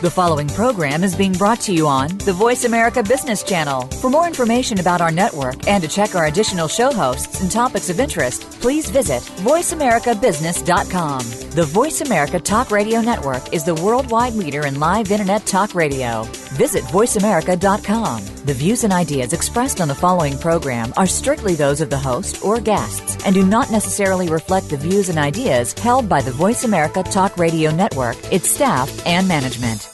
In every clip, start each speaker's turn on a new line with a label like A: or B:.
A: The following program is being brought to you on the Voice America Business Channel. For more information about our network and to check our additional show hosts and topics of interest, please visit voiceamericabusiness.com. The Voice America Talk Radio Network is the worldwide leader in live Internet talk radio. Visit voiceamerica.com. The views and ideas expressed on the following program are strictly those of the host or guests and do not necessarily reflect the views and ideas held by the Voice America Talk Radio Network, its staff, and management.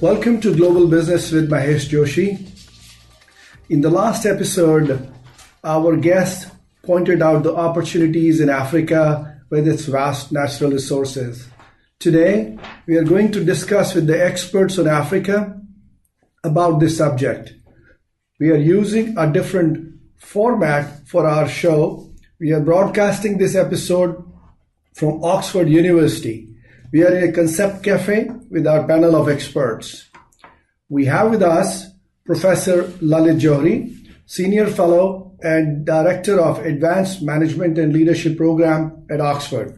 B: Welcome to Global Business with Mahesh Joshi. In the last episode, our guest pointed out the opportunities in Africa with its vast natural resources. Today, we are going to discuss with the experts on Africa about this subject. We are using a different format for our show. We are broadcasting this episode from Oxford University. We are in a concept cafe with our panel of experts. We have with us Professor Lalit Johri, Senior Fellow and Director of Advanced Management and Leadership Program at Oxford.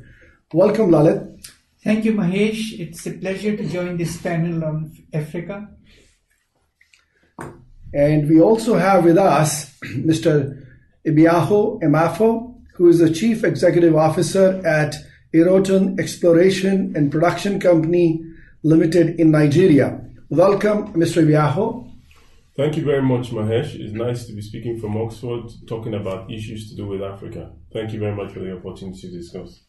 B: Welcome, Lalit.
C: Thank you, Mahesh. It's a pleasure to join this panel on Africa. And
B: we also have with us Mr. Ibiaho Emafo, who is the Chief Executive Officer at Eroton Exploration and Production Company Limited in Nigeria. Welcome, Mr. Ibiaho.
D: Thank you very much, Mahesh. It's nice to be speaking from Oxford, talking about issues to do with Africa. Thank you very much for the opportunity to discuss.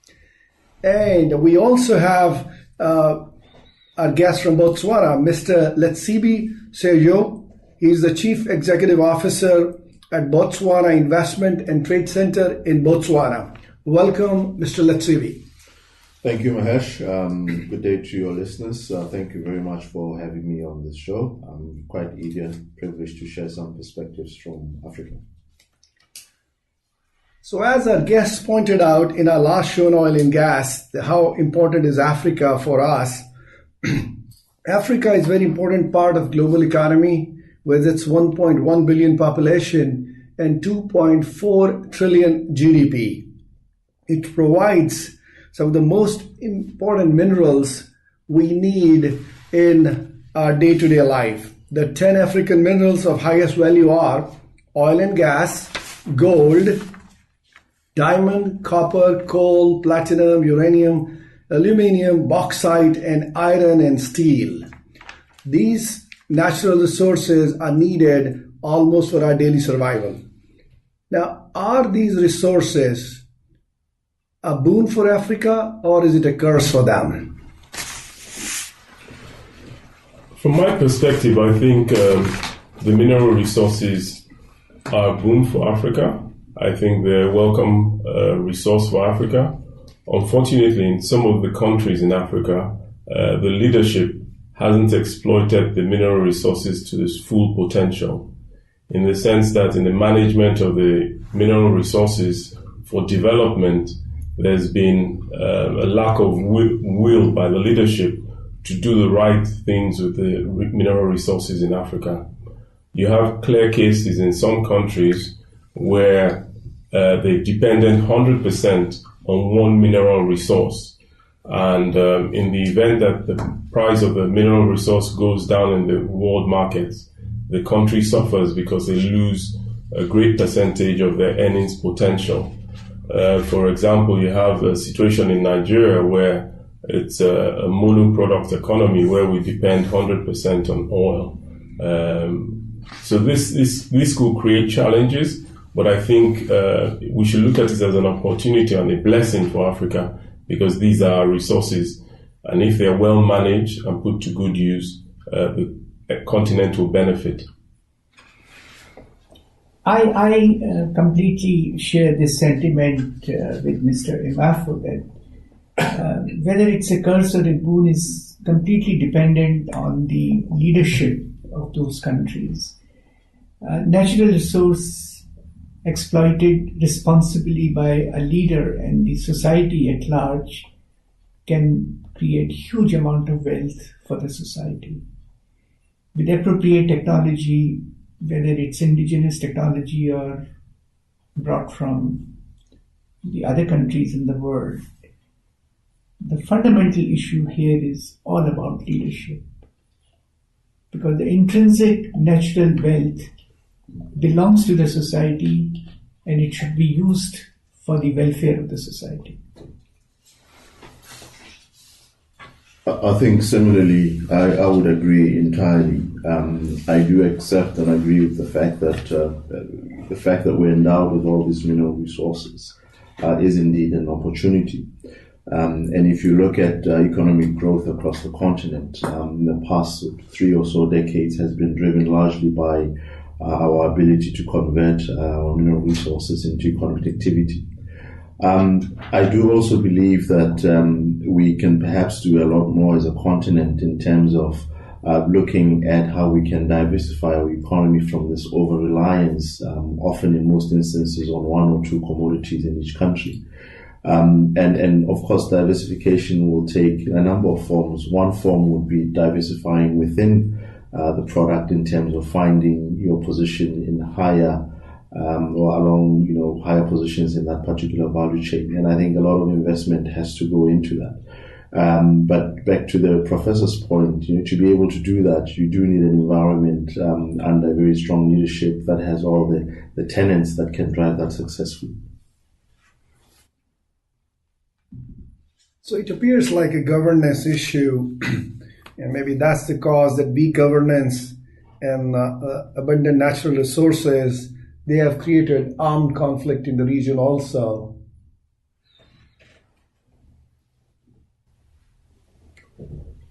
B: And we also have our guest from Botswana, Mr. Letsibi Sergio. He's the Chief Executive Officer at Botswana Investment and Trade Center in Botswana. Welcome, Mr. Letsibi.
E: Thank you, Mahesh. Good day to your listeners. Thank you very much for having me on this show. I'm quite eager and privileged to share some perspectives from Africa.
B: So as our guests pointed out in our last show on oil and gas, how important is Africa for us? Africa is a very important part of global economy with its 1.1 billion population and 2.4 trillion GDP. It provides some of the most important minerals we need in our day-to-day life. The 10 African minerals of highest value are oil and gas, gold, diamond, copper, coal, platinum, uranium, aluminium, bauxite, and iron and steel. These natural resources are needed almost for our daily survival. Now, are these resources a boon for Africa, or is it a curse for them?
D: From my perspective, I think the mineral resources are a boon for Africa. I think they're a welcome resource for Africa. Unfortunately, in some of the countries in Africa, the leadership hasn't exploited the mineral resources to its full potential, in the sense that in the management of the mineral resources for development, there's been a lack of will by the leadership to do the right things with the mineral resources in Africa. You have clear cases in some countries where they've depended 100% on one mineral resource. And in the event that the price of the mineral resource goes down in the world markets, the country suffers because they lose a great percentage of their earnings potential. For example, you have a situation in Nigeria where it's a mono-product economy where we depend 100% on oil. So this could create challenges, but I think we should look at it as an opportunity and a blessing for Africa, because these are resources, and if they're well managed and put to good use, the continent will benefit.
C: I completely share this sentiment with Mr. Emeafa that whether it's a curse or a boon is completely dependent on the leadership of those countries. Natural resource exploited responsibly by a leader and the society at large can create huge amount of wealth for the society. With appropriate technology, whether it's indigenous technology or brought from the other countries in the world, the fundamental issue here is all about leadership. Because the intrinsic natural wealth belongs to the society and it should be used for the welfare of the society.
E: I think similarly, I would agree entirely. I do accept and agree with the fact that we're endowed with all these mineral resources is indeed an opportunity. And if you look at economic growth across the continent, in the past 3 or so decades has been driven largely by our ability to convert our mineral resources into economic activity. I do also believe that we can perhaps do a lot more as a continent in terms of looking at how we can diversify our economy from this over-reliance, often in most instances on 1 or 2 commodities in each country. And of course, diversification will take a number of forms. One form would be diversifying within the product in terms of finding your position in higher or along, higher positions in that particular value chain. And I think a lot of investment has to go into that. But back to the professor's point, to be able to do that, you do need an environment under very strong leadership that has all the tenets that can drive that successfully.
B: So it appears like a governance issue, and maybe that's the cause that weak governance and abundant natural resources, they have created armed conflict in the region also.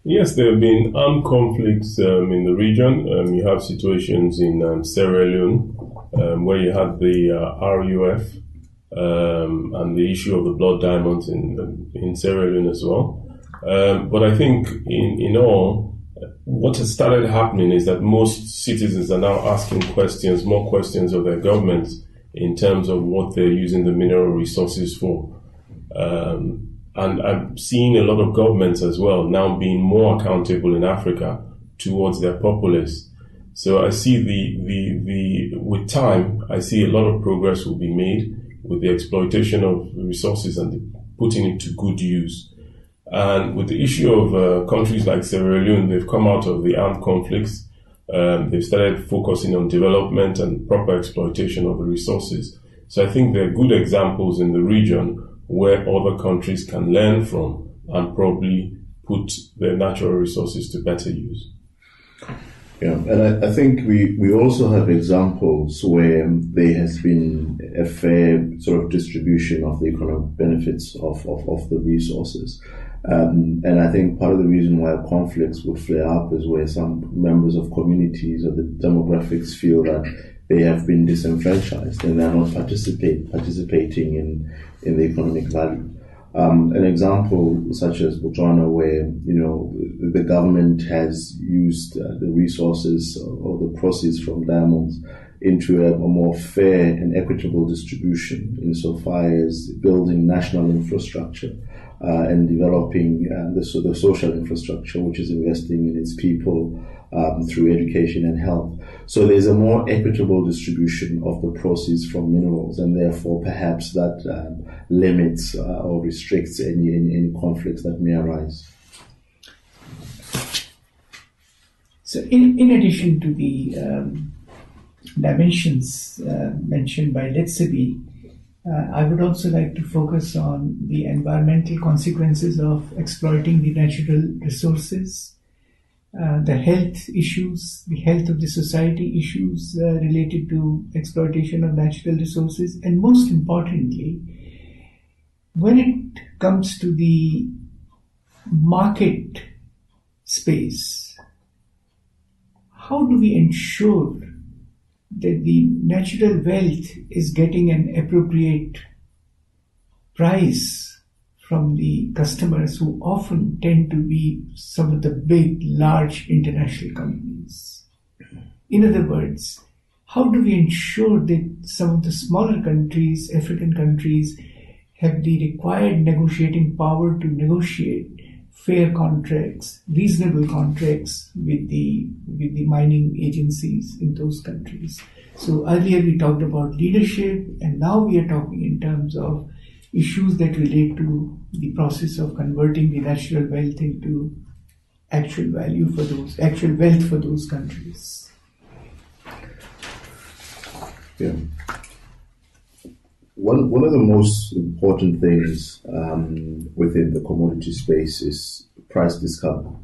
D: Yes, there have been armed conflicts in the region. You have situations in Sierra Leone where you had the RUF and the issue of the blood diamonds in Sierra Leone as well. But I think in all, what has started happening is that most citizens are now asking more questions of their governments in terms of what they're using the mineral resources for. And I'm seeing a lot of governments as well now being more accountable in Africa towards their populace. So I see with time, I see a lot of progress will be made with the exploitation of resources and putting it to good use. And with the issue of countries like Sierra Leone, they've come out of the armed conflicts. They've started focusing on development and proper exploitation of the resources. So I think there are good examples in the region where other countries can learn from and probably put their natural resources to better use.
E: Yeah, and I think we also have examples where there has been a fair sort of distribution of the economic benefits of the resources. And I think part of the reason why conflicts would flare up is where some members of communities or the demographics feel that they have been disenfranchised and they're not participating in the economic value. An example such as Botswana, where the government has used the resources or the proceeds from diamonds into a more fair and equitable distribution insofar as building national infrastructure and developing the social infrastructure, which is investing in its people through education and health. So there's a more equitable distribution of the proceeds from minerals, and therefore perhaps that limits or restricts any conflicts that may arise.
C: So in addition to the dimensions mentioned by Letsebi, I would also like to focus on the environmental consequences of exploiting the natural resources, the health issues, the health of the society issues related to exploitation of natural resources, and most importantly, when it comes to the market space, how do we ensure that the natural wealth is getting an appropriate price from the customers, who often tend to be some of the big, large international companies. In other words, how do we ensure that some of the smaller countries, African countries, have the required negotiating power to negotiate fair contracts, reasonable contracts with the mining agencies in those countries? So earlier we talked about leadership, and now we are talking in terms of issues that relate to the process of converting the natural wealth into actual wealth for those countries.
E: Yeah. One of the most important things within the commodity space is price discovery.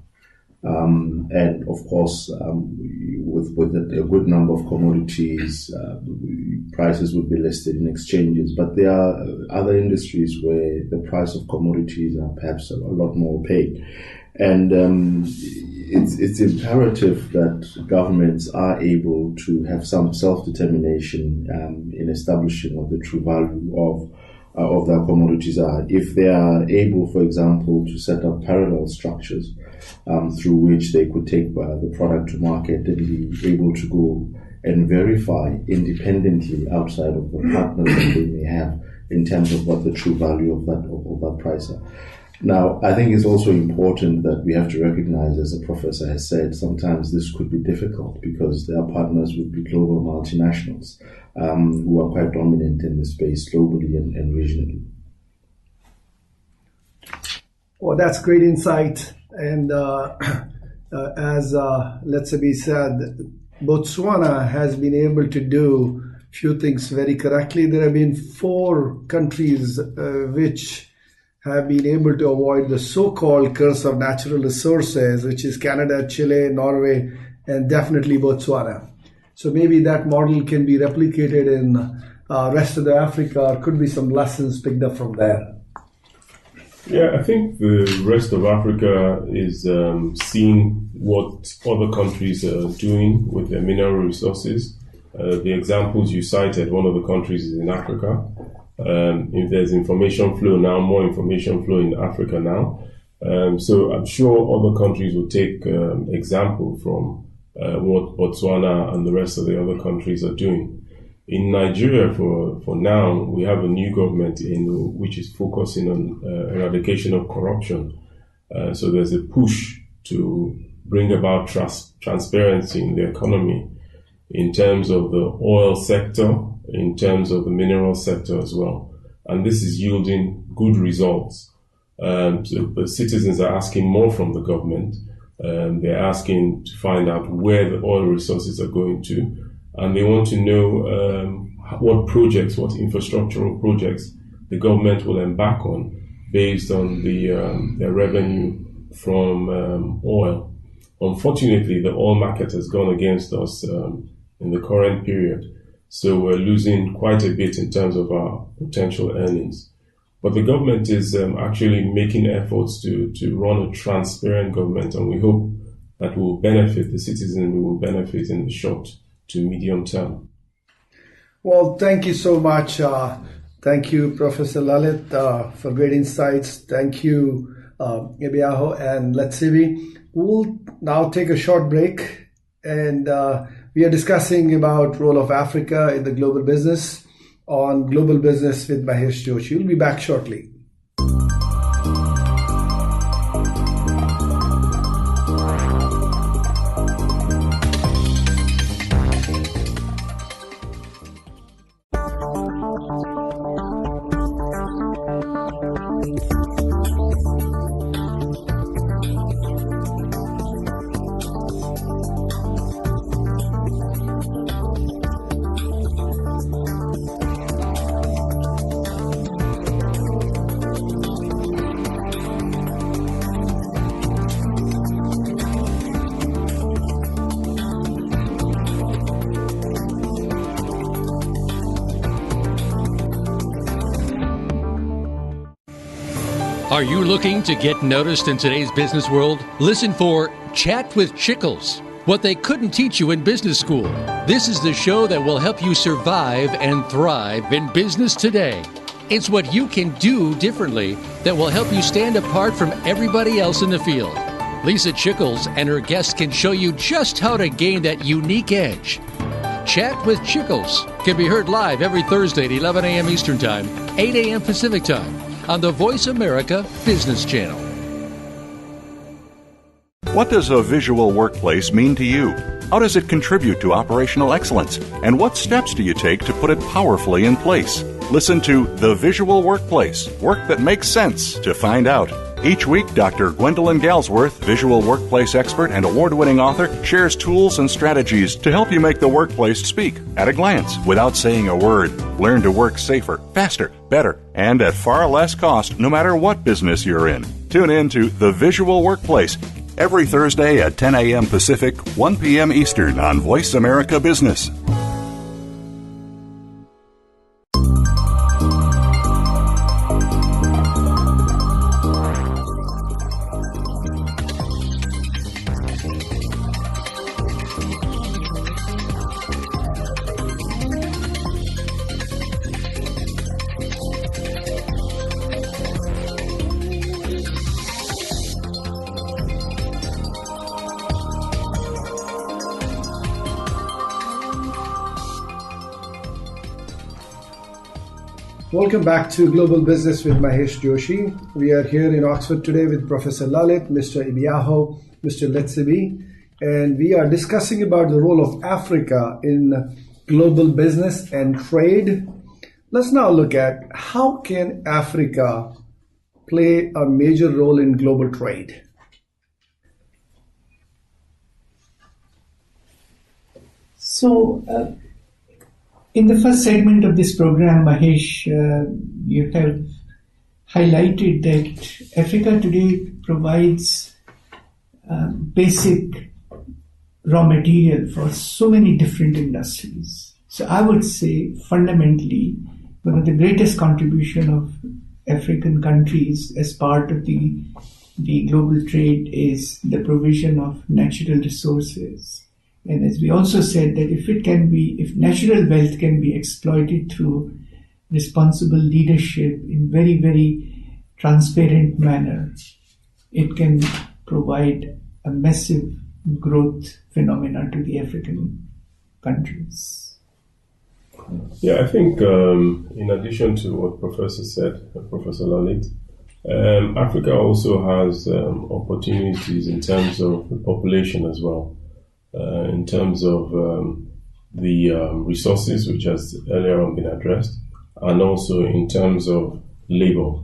E: And of course, with a good number of commodities, prices would be listed in exchanges. But there are other industries where the price of commodities are perhaps a lot more opaque. And it's imperative that governments are able to have some self-determination in establishing what the true value of their commodities are. If they are able, for example, to set up parallel structures through which they could take the product to market and be able to go and verify independently outside of the partners that they may have in terms of what the true value of that price are. Now, I think it's also important that we have to recognize, as the professor has said, sometimes this could be difficult because their partners would be global multinationals who are quite dominant in the space globally and regionally.
B: Well, that's great insight. And as Letsabi said, Botswana has been able to do a few things very correctly. There have been 4 countries which have been able to avoid the so-called curse of natural resources, which is Canada, Chile, Norway, and definitely Botswana. So maybe that model can be replicated in rest of the Africa, or could be some lessons picked up from there.
D: Yeah, I think the rest of Africa is seeing what other countries are doing with their mineral resources. The examples you cited, one of the countries is in Africa. If there's information flow now, more information flow in Africa now. So I'm sure other countries will take example from what Botswana and the rest of the other countries are doing. In Nigeria, for now, we have a new government which is focusing on eradication of corruption. So there's a push to bring about transparency in the economy in terms of the oil sector, in terms of the mineral sector as well. And this is yielding good results. So the citizens are asking more from the government. They're asking to find out where the oil resources are going to. And they want to know what projects, what infrastructural projects the government will embark on based on their revenue from oil. Unfortunately, the oil market has gone against us in the current period. So we're losing quite a bit in terms of our potential earnings. But the government is actually making efforts to run a transparent government, and we hope that will benefit the citizens, we will benefit in the short to medium term.
B: Well, thank you so much. Thank you, Professor Lalit, for great insights. Thank you, Ebiaho and Letsibi. We'll now take a short break, and we are discussing about role of Africa in the global business on Global Business with Mahesh Joshi. We'll be back shortly.
F: Are you looking to get noticed in today's business world? Listen for Chat with Chickles, what they couldn't teach you in business school. This is the show that will help you survive and thrive in business today. It's what you can do differently that will help you stand apart from everybody else in the field. Lisa Chickles and her guests can show you just how to gain that unique edge. Chat with Chickles can be heard live every Thursday at 11 a.m. Eastern Time, 8 a.m. Pacific Time on the Voice America Business Channel.
G: What does a visual workplace mean to you? How does it contribute to operational excellence? And what steps do you take to put it powerfully in place? Listen to The Visual Workplace, work that makes sense, to find out. Each week, Dr. Gwendolyn Galsworth, visual workplace expert and award-winning author, shares tools and strategies to help you make the workplace speak at a glance without saying a word. Learn to work safer, faster, better, and at far less cost no matter what business you're in. Tune in to The Visual Workplace every Thursday at 10 a.m. Pacific, 1 p.m. Eastern on Voice America Business.
B: Welcome back to Global Business with Mahesh Joshi. We are here in Oxford today with Professor Lalit, Mr. Ibiaho, Mr. Letsibi, and we are discussing about the role of Africa in global business and trade. Let's now look at how can Africa play a major role in global trade.
C: So, in the first segment of this program, Mahesh, you have highlighted that Africa today provides basic raw material for so many different industries. So I would say fundamentally one of the greatest contribution of African countries as part of the global trade is the provision of natural resources. And as we also said, that if natural wealth can be exploited through responsible leadership in very, very transparent manner, it can provide a massive growth phenomena to the African countries.
D: Yeah, I think in addition to what Professor said, Professor Lalit, Africa also has opportunities in terms of the population as well. In terms of the resources, which has earlier on been addressed, and also in terms of labor.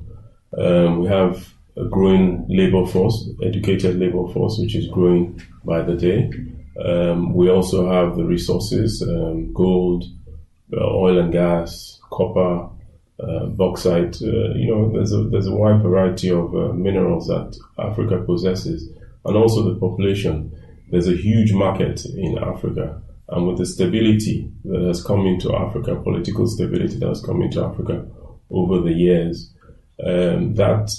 D: We have a growing labor force, educated labor force, which is growing by the day. We also have the resources, gold, oil and gas, copper, bauxite. There's a wide variety of minerals that Africa possesses, and also the population. There's a huge market in Africa, and with the stability that has come into Africa, political stability that has come into Africa over the years, that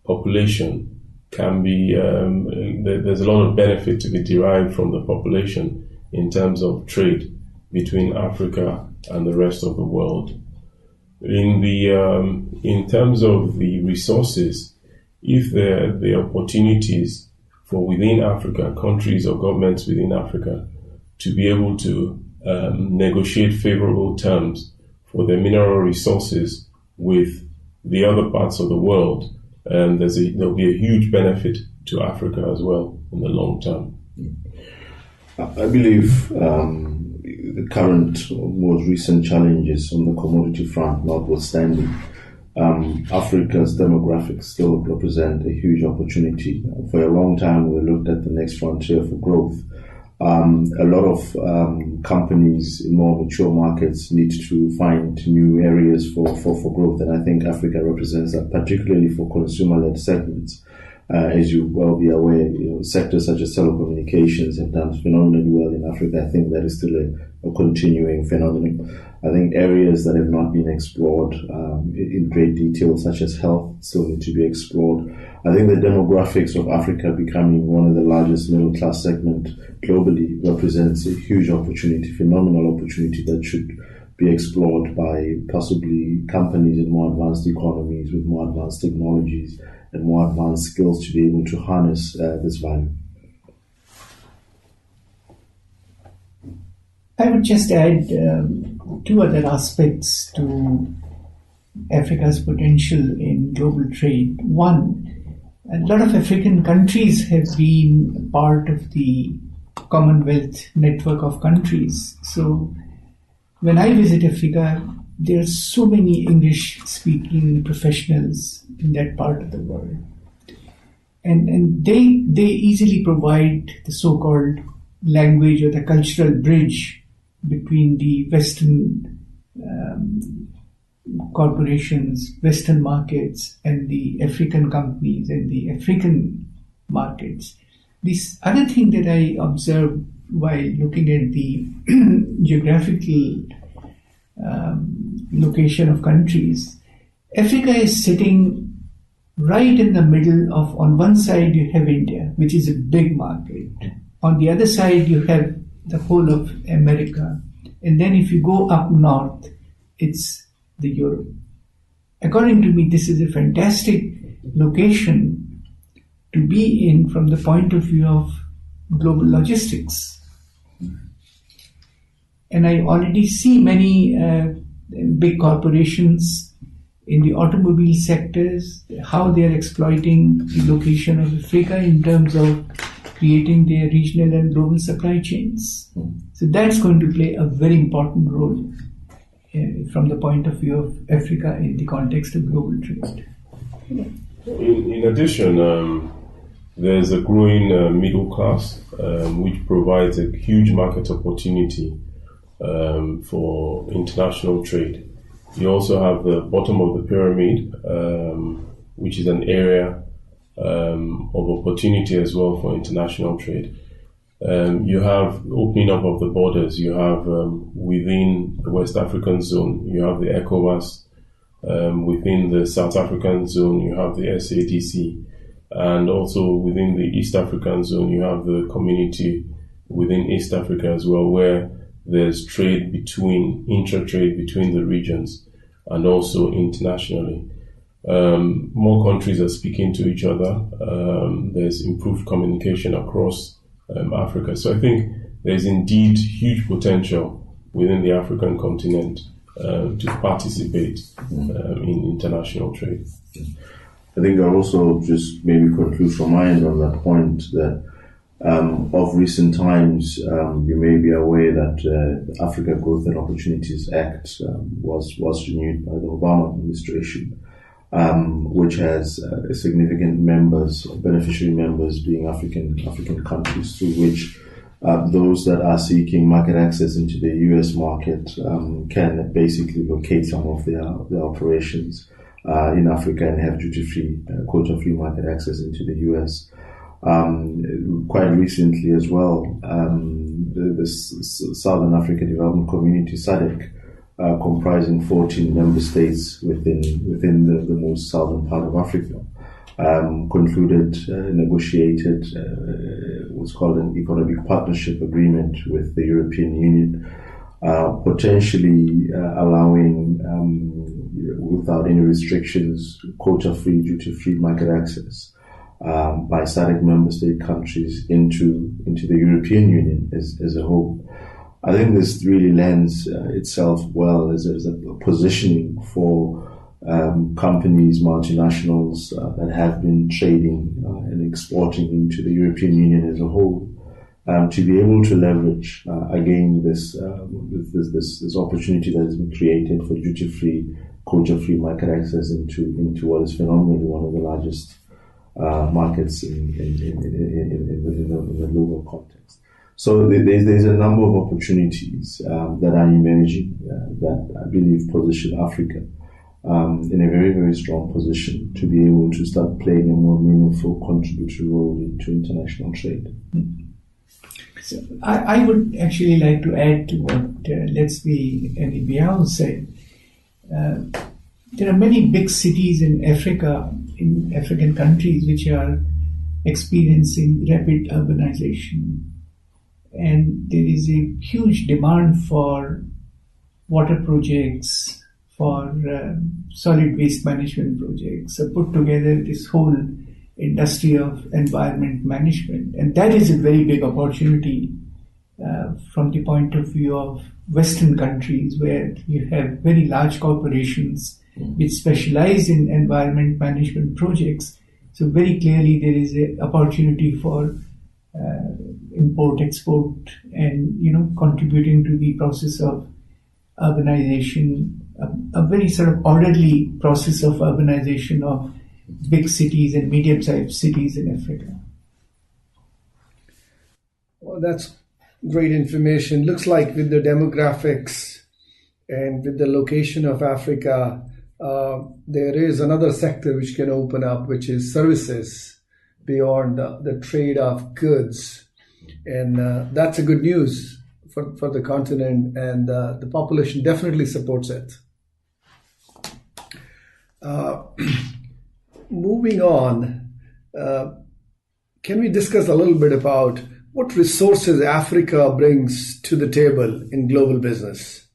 D: population can be, there's a lot of benefit to be derived from the population in terms of trade between Africa and the rest of the world. In terms of the resources, if the opportunities for within Africa, countries or governments within Africa, to be able to negotiate favorable terms for their mineral resources with the other parts of the world, there'll be a huge benefit to Africa as well in the long term.
E: I believe the current, most recent challenges on the commodity front notwithstanding, Africa's demographics still represent a huge opportunity. For a long time, we looked at the next frontier for growth. A lot of companies in more mature markets need to find new areas for growth, and I think Africa represents that, particularly for consumer-led segments. As you well be aware, sectors such as telecommunications have done phenomenally well in Africa. I think that is still a continuing phenomenon. I think areas that have not been explored in great detail, such as health, still need to be explored. I think the demographics of Africa becoming one of the largest middle class segment globally represents a huge opportunity, phenomenal opportunity that should be explored by possibly companies in more advanced economies with more advanced technologies and more advanced skills to be able to harness this value.
C: I would just add two other aspects to Africa's potential in global trade. One, a lot of African countries have been part of the Commonwealth network of countries. So when I visit Africa, there are so many English-speaking professionals in that part of the world. And they easily provide the so-called language or the cultural bridge between the Western corporations, Western markets, and the African companies and the African markets. This other thing that I observed while looking at the geographical location of countries, Africa is sitting right in the middle of, on one side you have India, which is a big market. On the other side you have the whole of America. And then if you go up north, it's the Europe. According to me, this is a fantastic location to be in from the point of view of global logistics. And I already see many big corporations in the automobile sectors, how they are exploiting the location of Africa in terms of creating their regional and global supply chains. So that's going to play a very important role from the point of view of Africa in the context of global trade.
D: In addition, there's a growing middle class, which provides a huge market opportunity for international trade. You also have the bottom of the pyramid, which is an area of opportunity as well for international trade. You have opening up of the borders. You have within the West African zone, you have the ECOWAS. Within the South African zone, you have the SADC. And also within the East African zone, you have the community within East Africa as well, where there's trade intra-trade between the regions and also internationally. More countries are speaking to each other. There's improved communication across Africa. So I think there's indeed huge potential within the African continent to participate in international trade.
E: I think I'll also just maybe conclude from my end on that point that of recent times, you may be aware that the Africa Growth and Opportunities Act was renewed by the Obama administration, which has significant beneficiary members being African countries, through which those that are seeking market access into the U.S. market can basically locate some of their operations in Africa and have duty-free, quota-free market access into the U.S. Quite recently as well, the Southern Africa Development Community, SADC, comprising 14 member states within the most southern part of Africa, negotiated what's called an economic partnership agreement with the European Union, potentially allowing, without any restrictions, quota-free, duty-free market access by SADC member state countries into the European Union as a whole. I think this really lends itself well as a positioning for companies, multinationals that have been trading and exporting into the European Union as a whole, to be able to leverage again this opportunity that has been created for duty-free, quota-free market access into what is phenomenally one of the largest markets in the global context. So there's a number of opportunities that are emerging that I believe position Africa in a very, very strong position to be able to start playing a more meaningful contributory role into international trade.
C: So I would actually like to add to what Letsby and Ibiao said. There are many big cities in Africa in African countries which are experiencing rapid urbanization. And there is a huge demand for water projects, for solid waste management projects. So put together this whole industry of environment management. And that is a very big opportunity from the point of view of Western countries, where you have very large corporations which specialize in environment management projects. So very clearly there is an opportunity for import, export, and contributing to the process of urbanization, a very sort of orderly process of urbanization of big cities and medium-sized cities in Africa.
B: Well, that's great information. Looks like with the demographics and with the location of Africa, there is another sector which can open up, which is services beyond the trade of goods. And that's a good news for the continent, and the population definitely supports it. Moving on, can we discuss a little bit about what resources Africa brings to the table in global business?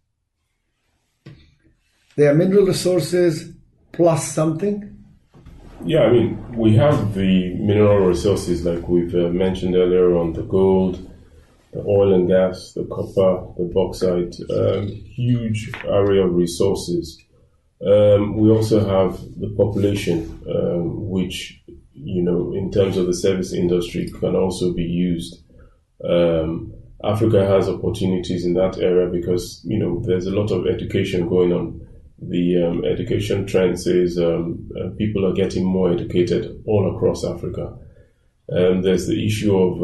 B: There are mineral resources plus something.
D: Yeah, I mean, we have the mineral resources like we've mentioned earlier on, the gold, the oil and gas, the copper, the bauxite, huge area of resources. We also have the population, which, in terms of the service industry can also be used. Africa has opportunities in that area because, there's a lot of education going on. The education trend says people are getting more educated all across Africa. There's the issue of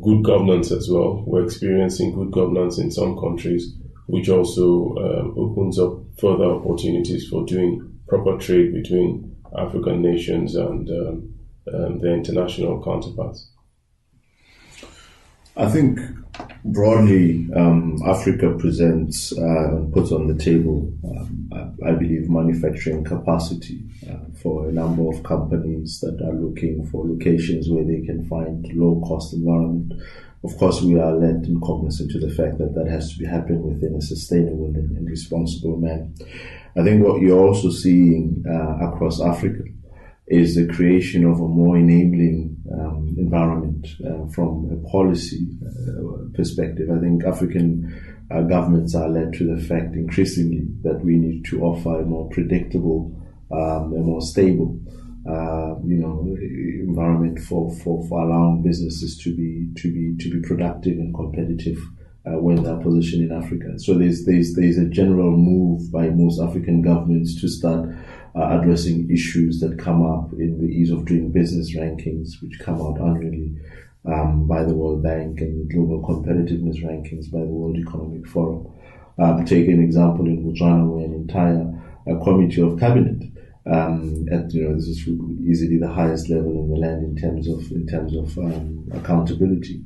D: good governance as well. We're experiencing good governance in some countries, which also opens up further opportunities for doing proper trade between African nations and their international counterparts.
E: I think broadly, Africa presents and puts on the table, I believe, manufacturing capacity for a number of companies that are looking for locations where they can find low-cost environment. Of course, we are led and cognizant to the fact that that has to be happening within a sustainable and responsible manner. I think what you're also seeing across Africa is the creation of a more enabling environment from a policy perspective. I think African governments are led to the fact increasingly that we need to offer a more predictable, a more stable, environment for allowing businesses to be productive and competitive when they're positioned in Africa. So there's a general move by most African governments to start addressing issues that come up in the ease of doing business rankings, which come out annually by the World Bank, and the global competitiveness rankings by the World Economic Forum. Take an example in Botswana, where an entire committee of cabinet this is easily the highest level in the land in terms of accountability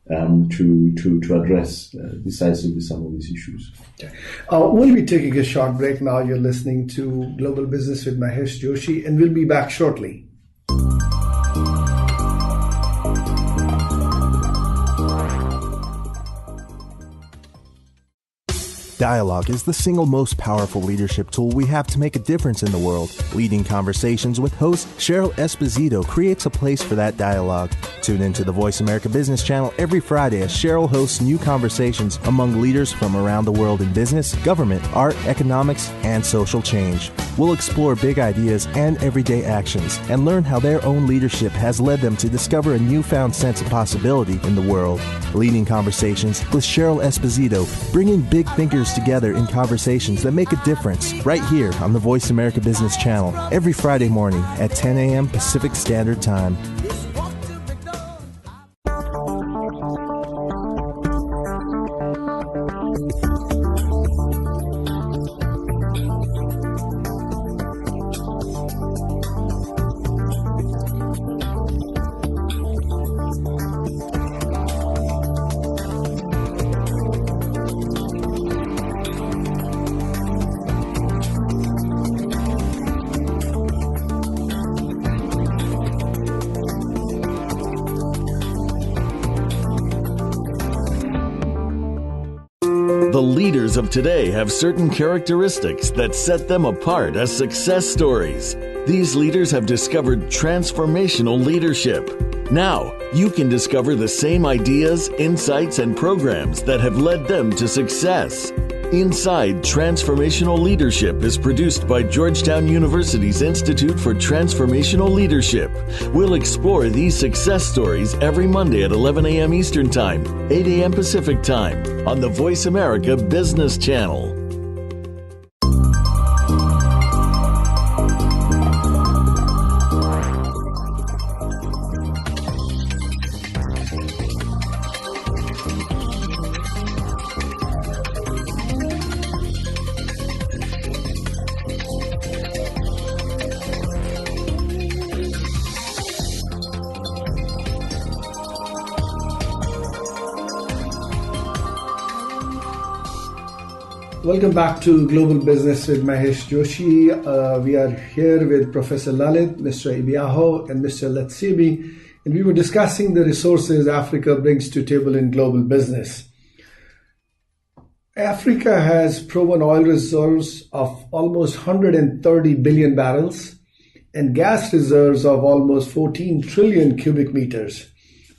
E: to address decisively some of these issues.
B: Okay. We'll be taking a short break now. You're listening to Global Business with Mahesh Joshi, and we'll be back shortly.
H: Dialogue is the single most powerful leadership tool we have to make a difference in the world. Leading Conversations with host Cheryl Esposito creates a place for that dialogue. Tune into the Voice America Business Channel every Friday as Cheryl hosts new conversations among leaders from around the world in business, government, art, economics, and social change. We'll explore big ideas and everyday actions and learn how their own leadership has led them to discover a newfound sense of possibility in the world. Leading Conversations with Cheryl Esposito, bringing big thinkers together in conversations that make a difference, right here on the Voice America Business Channel every Friday morning at 10 a.m. Pacific Standard Time.
I: the leaders of today have certain characteristics that set them apart as success stories. These leaders have discovered transformational leadership. Now, you can discover the same ideas, insights, and programs that have led them to success. Inside Transformational Leadership is produced by Georgetown University's Institute for Transformational Leadership. We'll explore these success stories every Monday at 11 a.m. Eastern Time, 8 a.m. Pacific Time on the Voice America Business Channel.
B: Welcome back to Global Business with Mahesh Joshi. We are here with Professor Lalit, Mr. Ibiaho, and Mr. Latsibi, and we were discussing the resources Africa brings to table in global business. Africa has proven oil reserves of almost 130 billion barrels and gas reserves of almost 14 trillion cubic meters.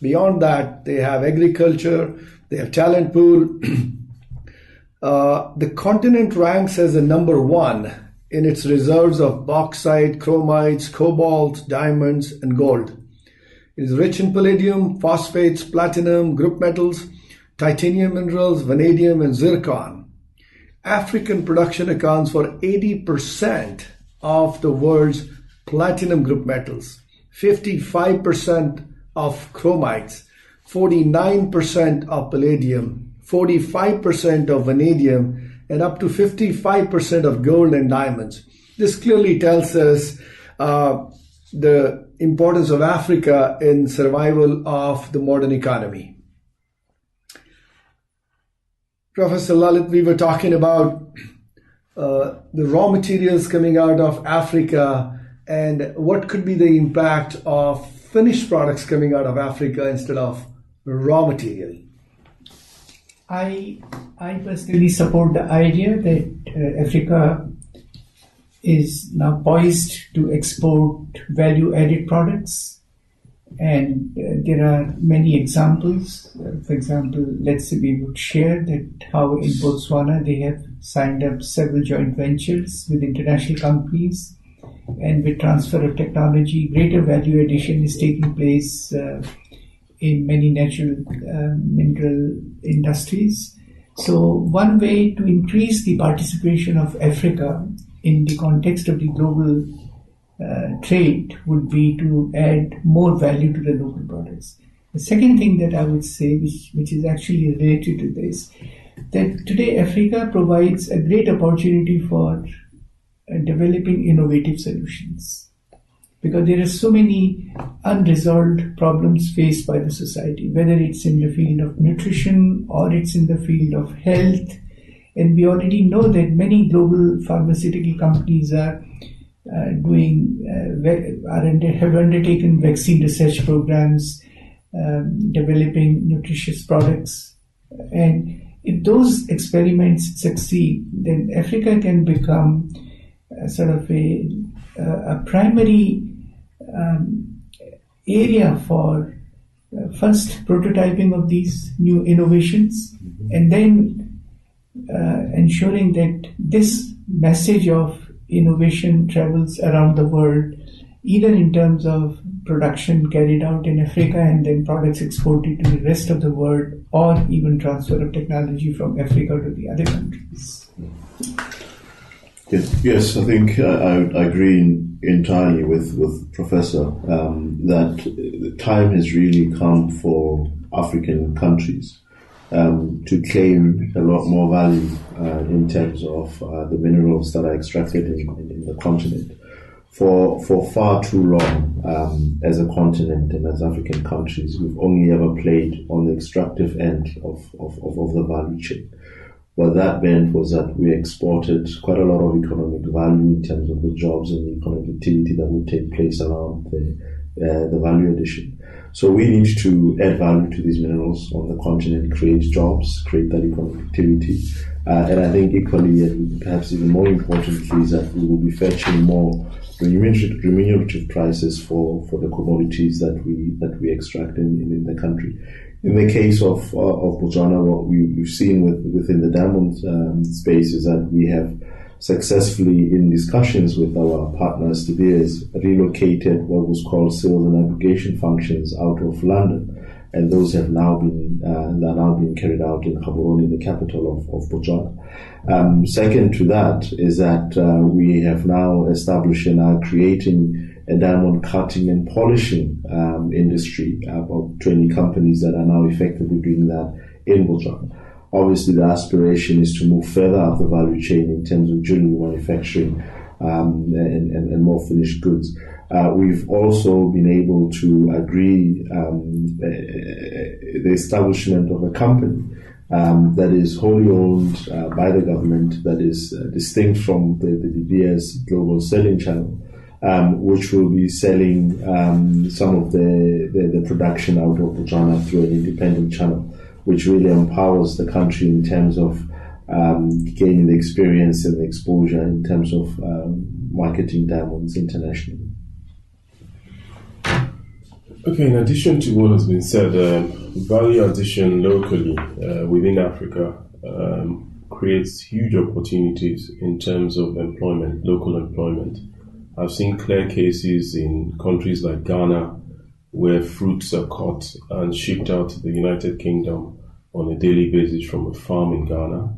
B: Beyond that, they have agriculture, they have talent pool. The continent ranks as the number one in its reserves of bauxite, chromites, cobalt, diamonds, and gold. It is rich in palladium, phosphates, platinum, group metals, titanium minerals, vanadium, and zircon. African production accounts for 80% of the world's platinum group metals, 55% of chromites, 49% of palladium, 45% of vanadium, and up to 55% of gold and diamonds. This clearly tells us the importance of Africa in survival of the modern economy. Professor Lalit, we were talking about the raw materials coming out of Africa and what could be the impact of finished products coming out of Africa instead of raw material.
C: I personally support the idea that Africa is now poised to export value-added products, and there are many examples. For example, let's say we would share that how in Botswana they have signed up several joint ventures with international companies, and with transfer of technology, greater value addition is taking place in many natural mineral industries. So one way to increase the participation of Africa in the context of the global trade would be to add more value to the local products. The second thing that I would say, which is actually related to this, that today Africa provides a great opportunity for developing innovative solutions, because there are so many unresolved problems faced by the society, whether it's in the field of nutrition or it's in the field of health. And we already know that many global pharmaceutical companies have undertaken vaccine research programs, developing nutritious products. And if those experiments succeed, then Africa can become sort of a primary area for first prototyping of these new innovations, and then ensuring that this message of innovation travels around the world, either in terms of production carried out in Africa and then products exported to the rest of the world, or even transfer of technology from Africa to the other countries.
E: Yes, I think I agree entirely with Professor that the time has really come for African countries to claim a lot more value in terms of the minerals that are extracted in the continent. For far too long, as a continent and as African countries, we've only ever played on the extractive end of the value chain. What that meant was that we exported quite a lot of economic value in terms of the jobs and the economic activity that would take place around the value addition. So we need to add value to these minerals on the continent, create jobs, create that economic activity. And I think equally, and perhaps even more importantly, is that we will be fetching more remunerative prices for the commodities that we extract in the country. In the case of Botswana, what we've seen within the diamond space is that we have successfully, in discussions with our partners, De Beers, relocated what was called sales and aggregation functions out of London, and those have now been carried out in Gaborone, the capital of Botswana. Second to that is that we have now established and are creating a diamond cutting and polishing industry, about 20 companies that are now effectively doing that in Botswana. Obviously, the aspiration is to move further up the value chain in terms of jewelry manufacturing and more finished goods. We've also been able to agree the establishment of a company that is wholly owned by the government, that is distinct from the De Beers global selling channel, which will be selling some of the production out of Botswana through an independent channel, which really empowers the country in terms of gaining the experience and the exposure in terms of marketing diamonds internationally.
D: Okay, in addition to what has been said, value addition locally within Africa creates huge opportunities in terms of employment, local employment. I've seen clear cases in countries like Ghana where fruits are caught and shipped out to the United Kingdom on a daily basis from a farm in Ghana.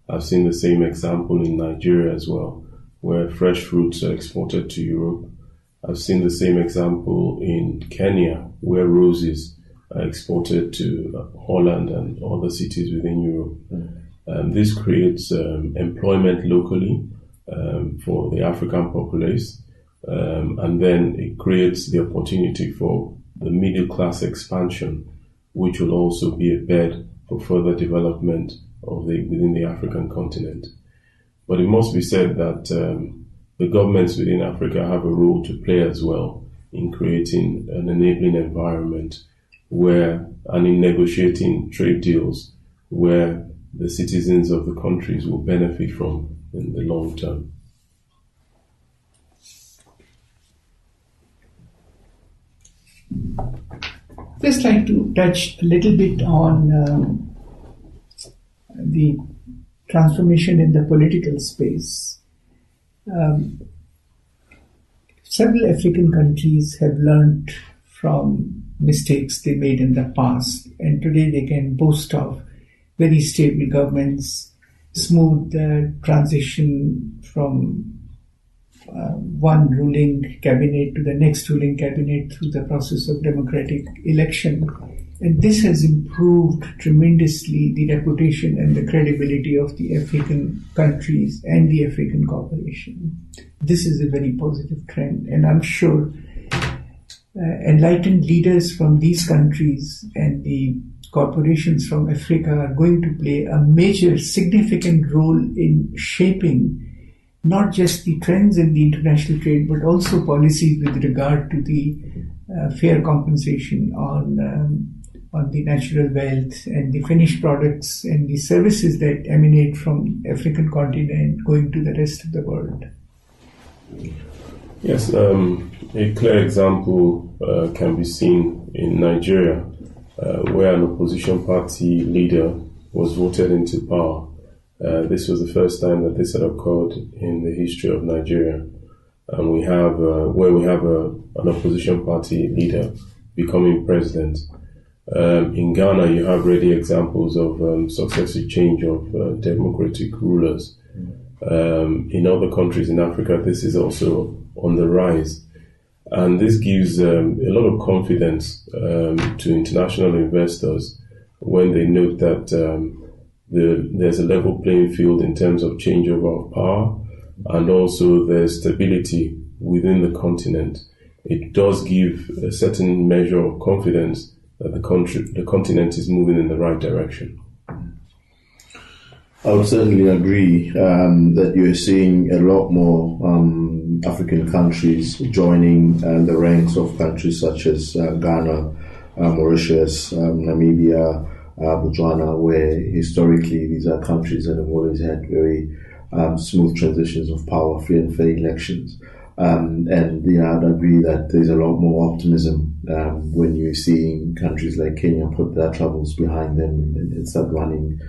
D: I've seen the same example in Nigeria as well, where fresh fruits are exported to Europe. I've seen the same example in Kenya, where roses are exported to Holland and other cities within Europe. This creates employment locally for the African populace, and then it creates the opportunity for the middle class expansion, which will also be a bed for further development of within the African continent. But it must be said that the governments within Africa have a role to play as well in creating an enabling environment and in negotiating trade deals where the citizens of the countries will benefit from in the long term.
C: Just like to touch a little bit on the transformation in the political space. Several African countries have learned from mistakes they made in the past, and today they can boast of very stable governments, smooth transition from one ruling cabinet to the next ruling cabinet through the process of democratic election. And this has improved tremendously the reputation and the credibility of the African countries and the African cooperation. This is a very positive trend, and I'm sure enlightened leaders from these countries and the corporations from Africa are going to play a major, significant role in shaping not just the trends in the international trade, but also policies with regard to the fair compensation on the natural wealth and the finished products and the services that emanate from African continent going to the rest of the world.
D: Yes, a clear example can be seen in Nigeria, where an opposition party leader was voted into power. This was the first time that this had occurred in the history of Nigeria, and we have an opposition party leader becoming president. In Ghana, you have ready examples of successive change of democratic rulers. In other countries in Africa, this is also on the rise, and this gives a lot of confidence to international investors when they note that there's a level playing field in terms of changeover of power, and also there's stability within the continent. It does give a certain measure of confidence that the continent is moving in the right direction.
E: I would certainly agree that you're seeing a lot more African countries joining the ranks of countries such as Ghana, Mauritius, Namibia, Botswana, where historically these are countries that have always had very smooth transitions of power, free and fair elections. And I'd agree that there's a lot more optimism when you're seeing countries like Kenya put their troubles behind them and start running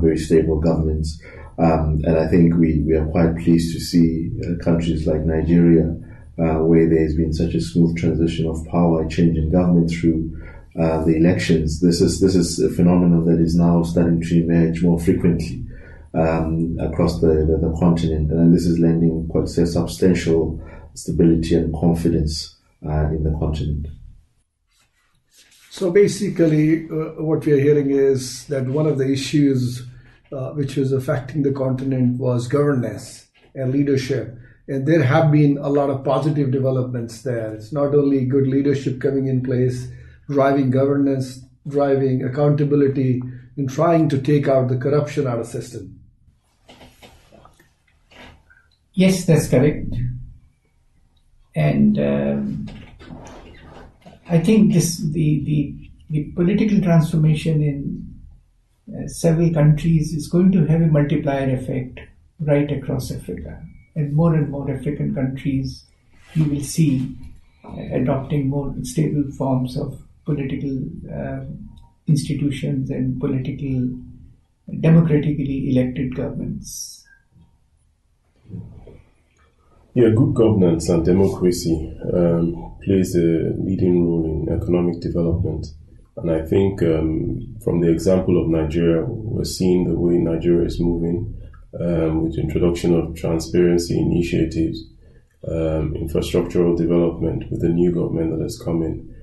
E: very stable governments. And I think we are quite pleased to see countries like Nigeria, where there's been such a smooth transition of power, a change in government through the elections. This is a phenomenon that is now starting to emerge more frequently across the continent, and this is lending quite substantial stability and confidence in the continent.
B: So basically, what we are hearing is that one of the issues which was affecting the continent was governance and leadership. And there have been a lot of positive developments there. It's not only good leadership coming in place, driving governance, driving accountability, and trying to take out the corruption out of the system.
C: Yes, that's correct. And I think the political transformation in several countries is going to have a multiplier effect right across Africa. And more African countries you will see adopting more stable forms of political institutions and political democratically elected governments.
D: Yeah, good governance and democracy plays a leading role in economic development. And I think from the example of Nigeria, we're seeing the way Nigeria is moving with the introduction of transparency initiatives, infrastructural development with the new government that has come in.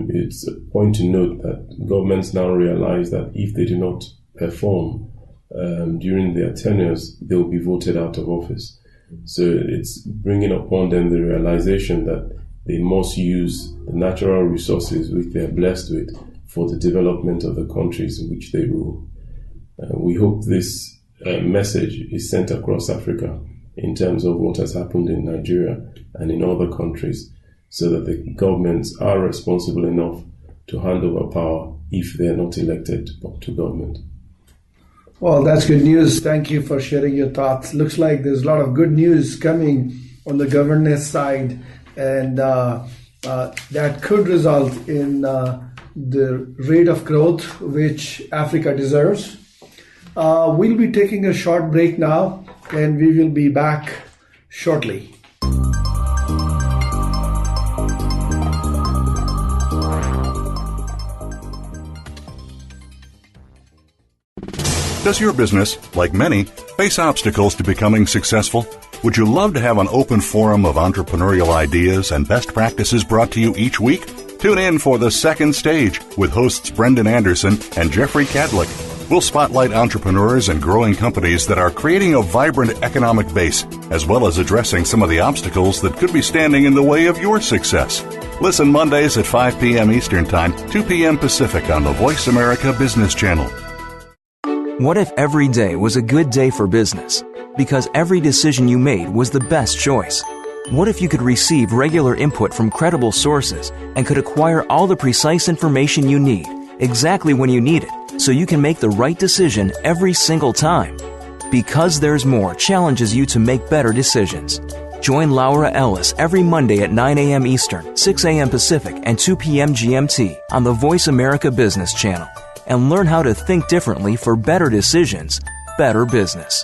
D: It's a point to note that governments now realize that if they do not perform during their tenures, they will be voted out of office. So it's bringing upon them the realization that they must use the natural resources which they are blessed with for the development of the countries in which they rule. We hope this message is sent across Africa in terms of what has happened in Nigeria and in other countries, so that the governments are responsible enough to hand over power if they are not elected to government.
B: Well, that's good news. Thank you for sharing your thoughts. Looks like there's a lot of good news coming on the governance side, and that could result in the rate of growth which Africa deserves. We'll be taking a short break now, and we will be back shortly.
G: Does your business, like many, face obstacles to becoming successful? Would you love to have an open forum of entrepreneurial ideas and best practices brought to you each week? Tune in for The Second Stage with hosts Brendan Anderson and Jeffrey Cadlick. We'll spotlight entrepreneurs and growing companies that are creating a vibrant economic base, as well as addressing some of the obstacles that could be standing in the way of your success. Listen Mondays at 5 p.m. Eastern Time, 2 p.m. Pacific on the Voice America Business Channel.
J: What if every day was a good day for business? Because every decision you made was the best choice. What if you could receive regular input from credible sources and could acquire all the precise information you need, exactly when you need it, so you can make the right decision every single time? Because There's More challenges you to make better decisions. Join Laura Ellis every Monday at 9 a.m. Eastern, 6 a.m. Pacific, and 2 p.m. GMT on the Voice America Business Channel, and learn how to think differently for better decisions, better business.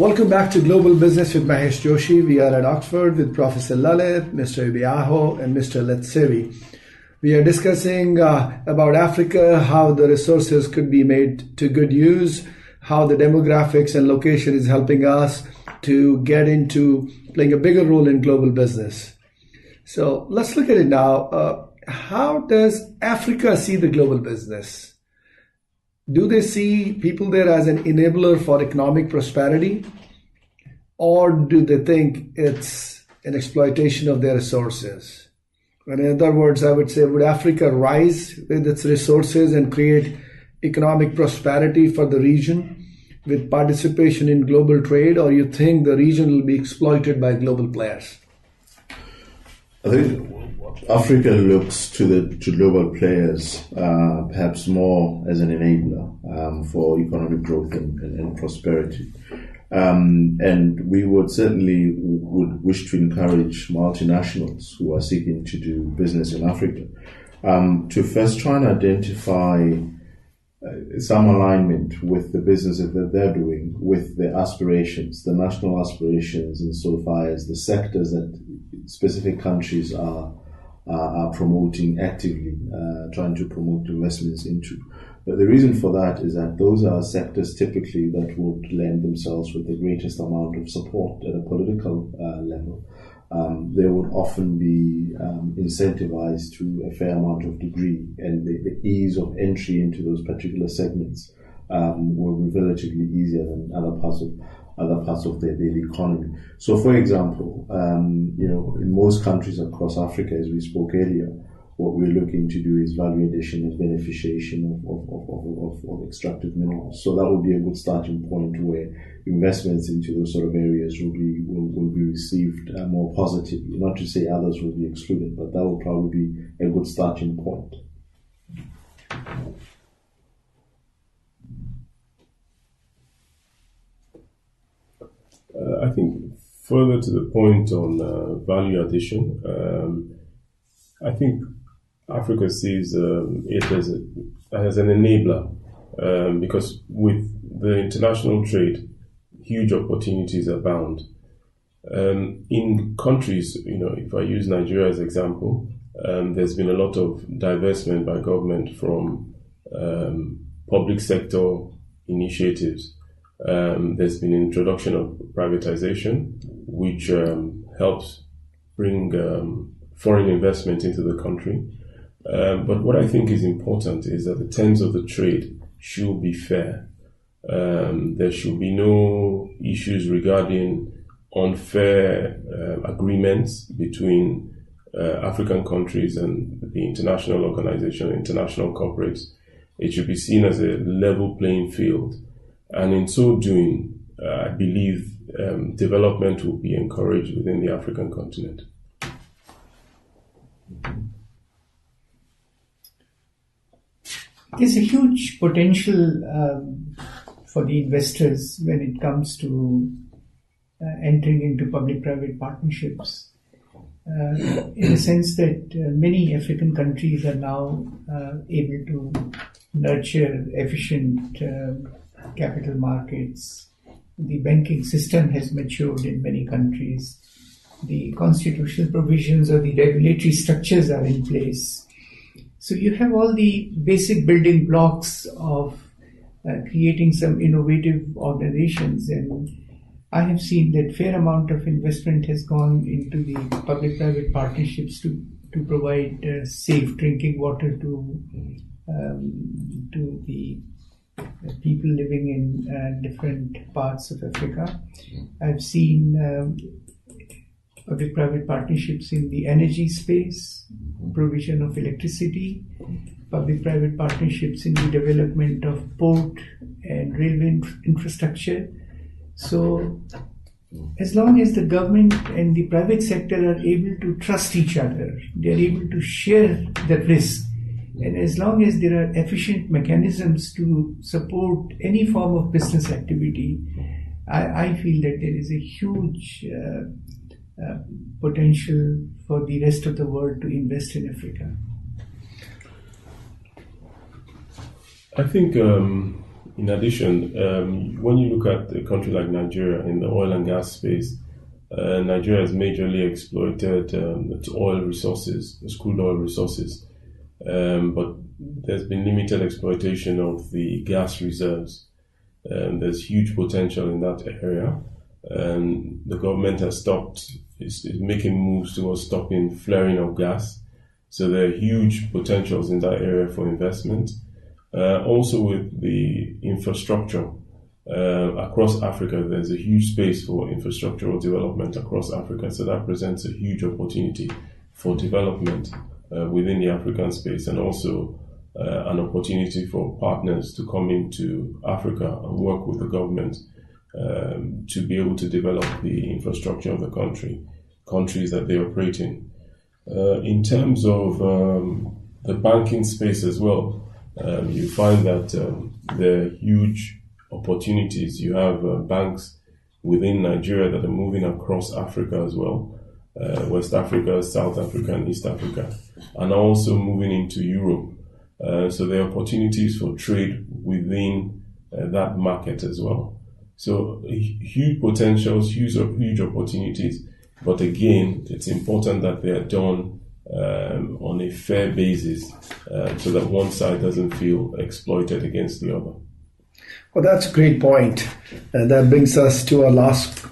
B: Welcome back to Global Business with Mahesh Joshi. We are at Oxford with Professor Lalit, Mr. Ibiaho, and Mr. Letsevi. We are discussing about Africa, how the resources could be made to good use, how the demographics and location is helping us to get into playing a bigger role in global business. So let's look at it now. How does Africa see the global business? Do they see people there as an enabler for economic prosperity? Or do they think it's an exploitation of their resources? In other words, I would say, would Africa rise with its resources and create economic prosperity for the region with participation in global trade, or you think the region will be exploited by global players?
E: I think Africa looks to global players perhaps more as an enabler for economic growth and prosperity. And we would certainly wish to encourage multinationals who are seeking to do business in Africa to first try and identify some alignment with the businesses that they're doing, with the aspirations, the national aspirations, insofar as the sectors that specific countries are promoting actively, trying to promote investments into. But the reason for that is that those are sectors typically that would lend themselves with the greatest amount of support at a political level. They would often be incentivized to a fair amount of degree, and the ease of entry into those particular segments will be relatively easier than other parts of the economy. So, for example, in most countries across Africa, as we spoke earlier, what we're looking to do is value addition and beneficiation of extractive minerals. So that would be a good starting point where investments into those sort of areas will be received more positively. Not to say others will be excluded, but that will probably be a good starting point.
D: I think further to the point on value addition, I think Africa sees it as an enabler because with the international trade, huge opportunities abound. In countries, if I use Nigeria as an example, there's been a lot of divestment by government from public sector initiatives. There's been introduction of privatization, which helps bring foreign investment into the country. But what I think is important is that the terms of the trade should be fair. There should be no issues regarding unfair agreements between African countries and the international organization, international corporates. It should be seen as a level playing field. And in so doing, I believe development will be encouraged within the African continent.
C: There's a huge potential for the investors when it comes to entering into public-private partnerships, in the sense that many African countries are now able to nurture efficient capital markets. The banking system has matured in many countries. The constitutional provisions or the regulatory structures are in place. So you have all the basic building blocks of creating some innovative organizations, and I have seen that fair amount of investment has gone into the public-private partnerships to provide safe drinking water to the people living in different parts of Africa. I've seen public-private partnerships in the energy space, provision of electricity, public-private partnerships in the development of port and railway infrastructure. So as long as the government and the private sector are able to trust each other, they are able to share the risk, and as long as there are efficient mechanisms to support any form of business activity, I feel that there is a huge potential for the rest of the world to invest in Africa.
D: I think, In addition, when you look at a country like Nigeria in the oil and gas space, Nigeria has majorly exploited its oil resources, its crude oil resources, but there's been limited exploitation of the gas reserves. There's huge potential in that area. The government has is making moves towards stopping flaring of gas. So there are huge potentials in that area for investment. Also with the infrastructure across Africa, there's a huge space for infrastructural development across Africa. So that presents a huge opportunity for development within the African space, and also an opportunity for partners to come into Africa and work with the government to be able to develop the infrastructure of the countries that they operate in. In terms of the banking space as well, you find that there are huge opportunities. You have banks within Nigeria that are moving across Africa as well, West Africa, South Africa, and East Africa, and also moving into Europe. So there are opportunities for trade within that market as well. So huge potentials, huge opportunities. But again, it's important that they are done on a fair basis so that one side doesn't feel exploited against the other.
B: Well, that's a great point. And that brings us to our last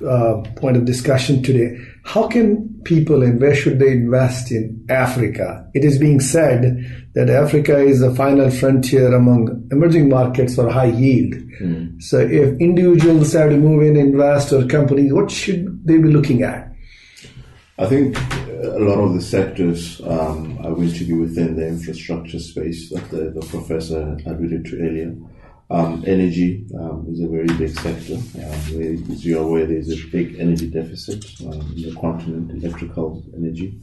B: point of discussion today. How can people and where should they invest in Africa? It is being said that Africa is the final frontier among emerging markets for high yield. So if individuals have to move in, invest, or companies, what should they be looking at?
E: I think a lot of the sectors are going to be within the infrastructure space that the professor alluded to earlier. Energy is a very big sector. As you're aware, there's a big energy deficit in the continent, electrical energy.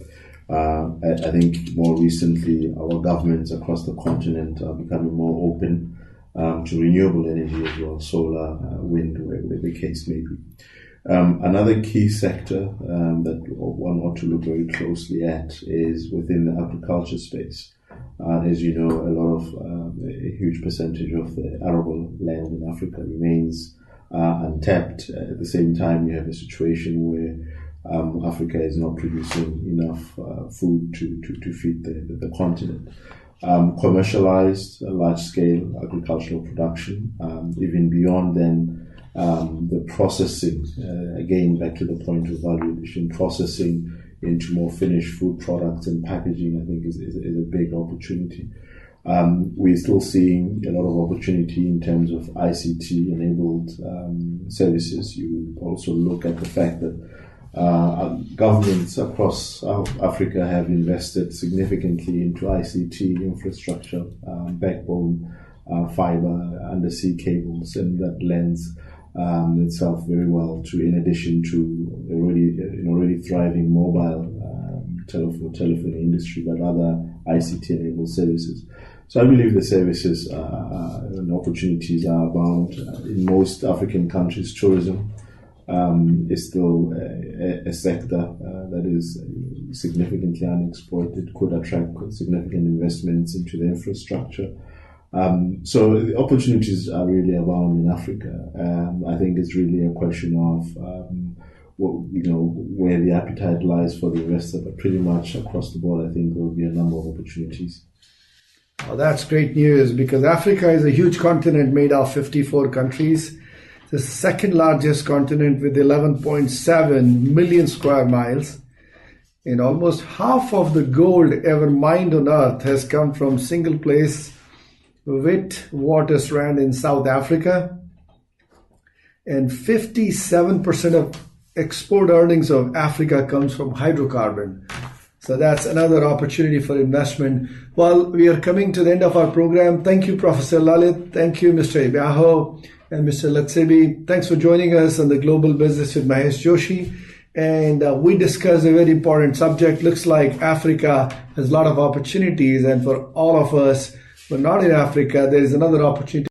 E: I think more recently, our governments across the continent are becoming more open to renewable energy as well, solar, wind, whatever the case may be. Another key sector that one ought to look very closely at is within the agriculture space. As you know, a huge percentage of the arable land in Africa remains untapped. At the same time, you have a situation where Africa is not producing enough food to feed the continent. Commercialized, large-scale agricultural production, even beyond then, the processing, again, back to the point of value addition, processing into more finished food products and packaging, I think is a big opportunity. We're still seeing a lot of opportunity in terms of ICT-enabled services. You also look at the fact that governments across Africa have invested significantly into ICT infrastructure, backbone, fiber, undersea cables, and that lends itself very well to, in addition to already thriving mobile telephony industry, but other ICT-enabled services. So I believe the services and opportunities are abound. In most African countries, tourism is still a sector that is significantly unexploited, could attract significant investments into the infrastructure. So the opportunities are really abound in Africa. I think it's really a question of where the appetite lies for the investor, but pretty much across the board, I think there will be a number of opportunities.
B: Well, that's great news, because Africa is a huge continent made of 54 countries. The second largest continent with 11.7 million square miles. And almost half of the gold ever mined on Earth has come from single place, Witwatersrand in South Africa. And 57% of export earnings of Africa comes from hydrocarbon. So that's another opportunity for investment. Well, we are coming to the end of our program. Thank you, Professor Lalit. Thank you, Mr. Ibaho and Mr. Latsebi. Thanks for joining us on the Global Business with Mahesh Joshi. And we discussed a very important subject. Looks like Africa has a lot of opportunities. And for all of us who are not in Africa, there is another opportunity